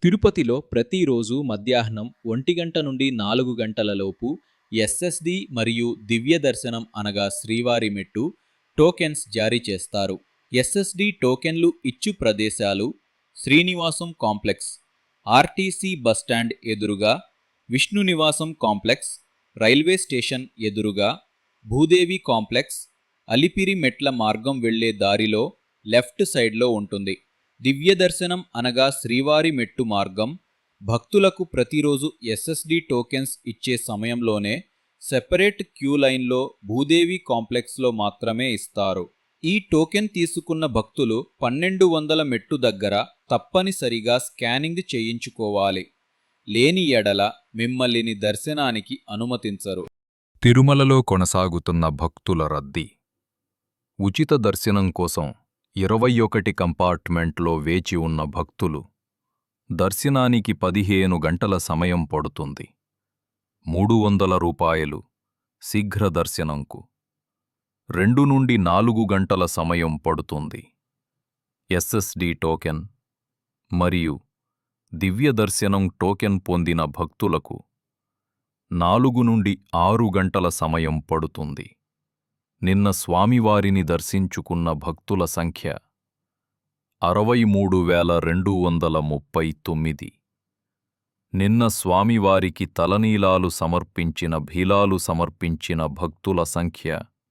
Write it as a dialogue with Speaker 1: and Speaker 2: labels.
Speaker 1: తిరుపతిలో ప్రతిరోజు మధ్యాహ్నం 1 గంట నుండి 4 గంటలలోపు ఎస్ఎస్డి మరియు దివ్య దర్శనం అనగా శ్రీవారి మెట్టు టోకెన్స్ జారీ చేస్తారు. ఎస్ఎస్డి టోకెన్లు ఇచ్చు ప్రదేశాలు శ్రీనివాసం కాంప్లెక్స్, ఆర్టీసీ బస్టాండ్ ఎదురుగా, విష్ణు నివాసం కాంప్లెక్స్, రైల్వే స్టేషన్ ఎదురుగా, భూదేవి కాంప్లెక్స్, అలిపిరి మెట్ల మార్గం వెళ్లే దారిలో లెఫ్ట్ సైడ్లో ఉంటుంది. దివ్య దర్శనం అనగా శ్రీవారి మెట్టు మార్గం భక్తులకు ప్రతిరోజు ఎస్ఎస్డి టోకెన్స్ ఇచ్చే సమయంలోనే సెపరేట్ క్యూ లైన్లో భూదేవి కాంప్లెక్స్లో మాత్రమే ఇస్తారు. ఈ టోకెన్ తీసుకున్న భక్తులు 1200 మెట్టు దగ్గర తప్పనిసరిగా స్కానింగ్ చేయించుకోవాలి. లేని ఎడల మిమ్మల్ని దర్శనానికి అనుమతించరు.
Speaker 2: తిరుమలలో కొనసాగుతున్న భక్తుల రద్దీ. ఉచిత దర్శనం కోసం 21 కంపార్ట్మెంట్లో వేచి ఉన్న భక్తులు. దర్శనానికి 15 గంటల సమయం పడుతుంది. 300 రూపాయలు శీఘ్ర దర్శనంకు. 2 నుండి 4 గంటల సమయం పడుతుంది. ఎస్ఎస్డి టోకెన్ మరియు దివ్య దర్శనం టోకెన్ పొందిన భక్తులకు 4 నుండి 6 గంటల సమయం పడుతుంది. నిన్న స్వామివారిని దర్శించుకున్న భక్తుల సంఖ్య 63,239. నిన్న స్వామివారికి తలనీలాలు సమర్పించిన భక్తుల సంఖ్య